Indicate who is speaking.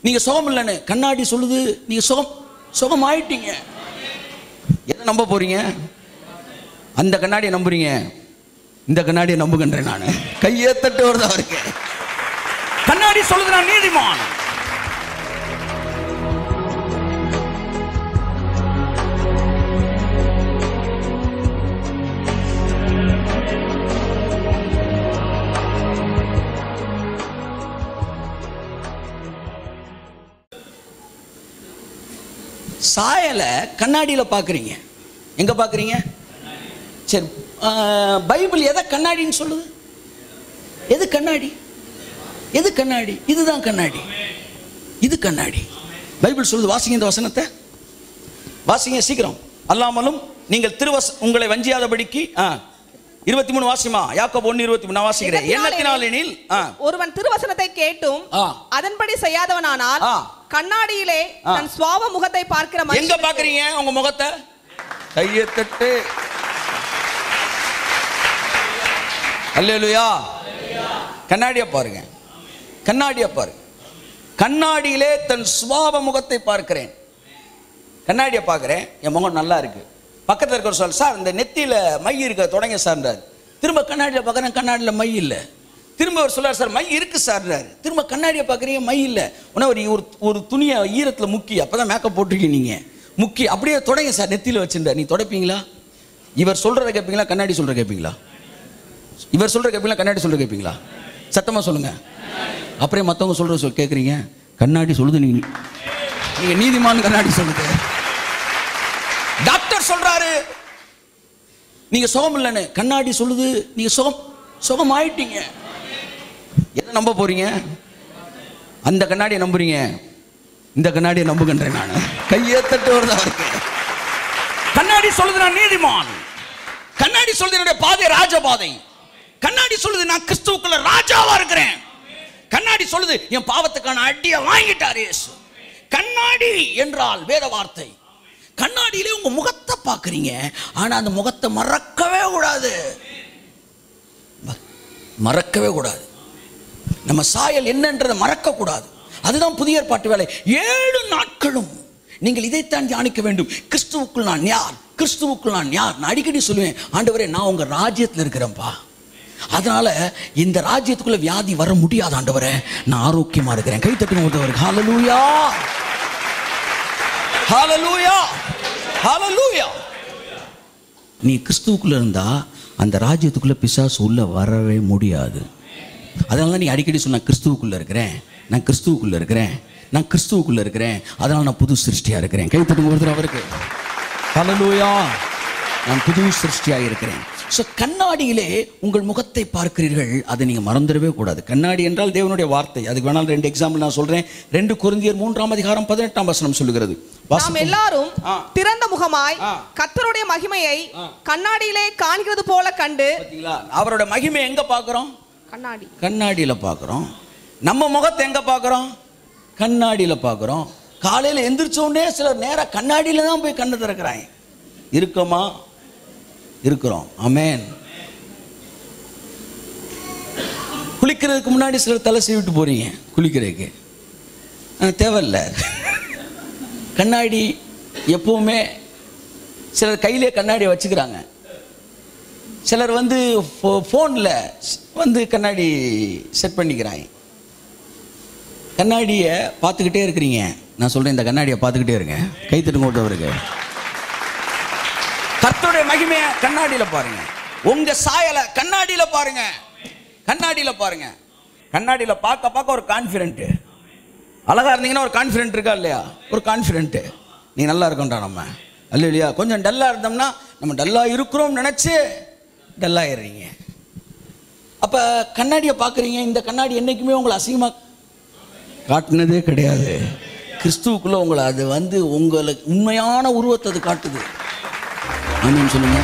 Speaker 1: நீங்க சுகம் இல்லைன்னு கண்ணாடி சொல்லுது நீங்க சுகம் ஆயிட்டீங்க. எதை நம்ப போறீங்க? அந்த கண்ணாடியை நம்புறீங்க, இந்த கண்ணாடியை நம்புகின்றேன் நான். கையை தட்டு வருது அவருக்கு. கண்ணாடி சொல்லுது நான் நீதிமான். சாயலை கண்ணாடியில பாக்குறீங்க. எங்க பாக்குறீங்க? சரி, பைபிள் எதை கண்ணாடின்னு சொல்லுது? எது கண்ணாடி? எது கண்ணாடி? இதுதான் கண்ணாடி. இது கண்ணாடி. பைபிள் சொல்லுது. வாசிங்க இந்த வசனத்தை, வாசிங்க சீக்கிரம். அல்லாமலும் நீங்கள் உங்களை வஞ்சியாதபடிக்கு 23 வாசிமா. யாக்கோபு 1:23 நான் வாசிக்கிறேன். எண்ணத்தினாலெனில்
Speaker 2: ஒருவன் திருவசனத்தை கேட்டும் அதன்படி செய்யாதவனானால் கண்ணாடியிலே தன் சுவாவ முகத்தை பார்க்கிற மனுஷன்.
Speaker 1: எங்க பாக்குறீங்க உங்க முகத்தை? கையை தட்டு. அல்லேலூயா. கண்ணாடியை பாருங்க, கண்ணாடியை பாருங்க. கண்ணாடியிலே தன் சுவாவ முகத்தை பார்க்கிறேன். கண்ணாடியை பார்க்கிறேன், என் முகம் நல்லா இருக்கு. பக்கத்தில் இருக்கிற சொல், சார் இந்த நெத்தியில மை இருக்க தொடங்க சார்ன்றார். திரும்ப கண்ணாடியில் பார்க்குறேன், கண்ணாடியில் மை இல்லை. திரும்ப அவர் சொல்றார், சார் மை இருக்கு சார்ன்றார். திரும்ப கண்ணாடியை பார்க்குறீங்க, மை இல்லை. உடனே ஒரு துணியை ஈரத்தில் முக்கி, அப்போதான் மேக்கப் போட்டிருக்கீங்க நீங்க, முக்கி அப்படியே தொடங்க சார் நெத்தியில் வச்சுருந்தார். நீ தொடப்பீங்களா? இவர் சொல்றதை கேட்பீங்களா, கண்ணாடி சொல்ற கேட்பீங்களா? இவர் சொல்ற கேட்பீங்களா, கண்ணாடி சொல்ற கேட்பீங்களா? சத்தமா சொல்லுங்க. அப்புறம் மற்றவங்க சொல்ற கேட்குறீங்க. கண்ணாடி சொல்லுது நீங்க நீதிமான். கண்ணாடி சொல்லுது. டாக்டர் சொல்றாரு நீங்க சுகம் இல்லைன்னு, கண்ணாடி சொல்லுது நீங்க சுகம் ஆயிட்டீங்க. எதை நம்ப போறீங்க? அந்த கண்ணாடியை நம்புறீங்க, இந்த கண்ணாடியை நம்புகின்றேன் நான். கையை தட்டு வருது அவருக்கு. கண்ணாடி சொல்லுது நான் நீதிமான். கண்ணாடி சொல்லுது என்னுடைய பாதை ராஜபாதை. கண்ணாடி சொல்லுது நான் கிறிஸ்துவுக்குள்ள ராஜாவா இருக்கிறேன். கண்ணாடி சொல்லுது என் பாவத்துக்கான அடியை வாங்கிட்டார் இயேசு. கண்ணாடி என்றால் வேத வார்த்தை. கண்ணாடியிலே உங்க முகத்தை பார்க்குறீங்க, ஆனா அந்த முகத்தை மறக்கவே கூடாது, மறக்கவே கூடாது. நம்ம சாயல் என்னன்றதை மறக்க கூடாது. அதுதான் புதிய ஏற்பாட்டு வேலை. 7 நாட்களும் நீங்கள் இதைத்தான் தியானிக்க வேண்டும். கிறிஸ்துவுக்குள் நான் யார், கிறிஸ்துவுக்குள் நான் யார். நான் அடிக்கடி சொல்லுவேன், ஆண்டவரே நான் உங்க ராஜ்யத்தில் இருக்கிறேன்ப்பா, அதனால இந்த ராஜ்யத்துக்குள்ள வியாதி வர முடியாது ஆண்டவரே, நான் ஆரோக்கியமா இருக்கிறேன். கை தட்டுங்க ஒருத்தவருக்கு. ஹல்லேலூயா, ஹல்லேலூயா, ஹல்லேலூயா. நீ கிறிஸ்துவுக்குள்ள இருந்தா அந்த ராஜ்யத்துக்குள்ள பிசாசு உள்ள வரவே முடியாது. அதனால தான் நீ அடிக்கடி சொன்ன, கிறிஸ்துவுக்குள்ள இருக்கிறேன், நான் கிறிஸ்துவுக்குள்ள இருக்கிறேன், நான் கிறிஸ்துவுக்குள்ள இருக்கிறேன், அதனால நான் புது சிருஷ்டியா இருக்கிறேன். கை தட்டுங்க ஒருத்தர் அவருக்கு. ஹல்லேலூயா, நான் புது சிருஷ்டியாக இருக்கிறேன். ஸோ கண்ணாடியிலே உங்கள் முகத்தை பார்க்கிறீர்கள், அதை நீங்கள் மறந்துடவே கூடாது. கண்ணாடி என்றால் தேவனுடைய வார்த்தை. அதுக்கு வேணாலும் 2 எக்ஸாம்பிள் நான் சொல்றேன். 2 கொரிந்தியர் 3:18 சொல்லுகிறது.
Speaker 2: நாம் எல்லாரும் திறந்த முகமாய் கர்த்தருடைய மகிமையை கண்ணாடியிலே காண்கிறது போல கண்டு.
Speaker 1: அவரோட மகிமை எங்க பார்க்கிறோம்? கண்ணாடியில பார்க்கிறோம். நம்ம முகத்தை எங்க பார்க்கிறோம்? கண்ணாடியில பார்க்கிறோம். காலையில் எந்திரிச்ச உடனே சிலர் நேரா கண்ணாடியில தான் போய் கண்ணு திறக்கிறாங்க. இருக்கமா? இருக்கிறோம். ஆமென். குளிக்கிறதுக்கு முன்னாடி சிலர் தலை சீவிட்டு போறீங்க குளிக்கிறதுக்கு, தேவையில்லை. கண்ணாடி எப்பவுமே சிலர் கையிலே கண்ணாடியை வச்சுக்கிறாங்க. சிலர் ஃபோனில் கண்ணாடி செட் பண்ணிக்கிறாங்க. கண்ணாடியை பார்த்துக்கிட்டே இருக்கிறீங்க. நான் சொல்றேன், இந்த கண்ணாடியை பார்த்துக்கிட்டே இருங்க. கை தட்டுங்க ஒருத்தவருக்கு. கர்த்தருடைய மகிமையை கண்ணாடியில பாருங்க. உங்க சாயலை கண்ணாடியில பாருங்க. கண்ணாடியில பாருங்க. கண்ணாடியில பார்க்க ஒரு கான்ஃபிடென்ட். அழகா இருந்தீங்கன்னா ஒரு கான்ஃபிடென்ட் இருக்கா இல்லையா? ஒரு கான்ஃபிடென்ட். நீ நல்லா இருக்கோம்டா நம்ம, அல்ல இல்லையா? கொஞ்சம் டல்லா இருந்தோம்னா நம்ம டல்லா இருக்கிறோம் நினைச்சு டல்லாயிடுறீங்க. அப்ப கண்ணாடியை பார்க்குறீங்க. இந்த கண்ணாடி என்னைக்குமே உங்களை அசிங்கமா காட்டினதே கிடையாது. கிறிஸ்துவுக்குள்ள உங்களை அது உங்களுக்கு உண்மையான உருவத்தை அது காட்டுது. ஆமென் சொல்லுங்க.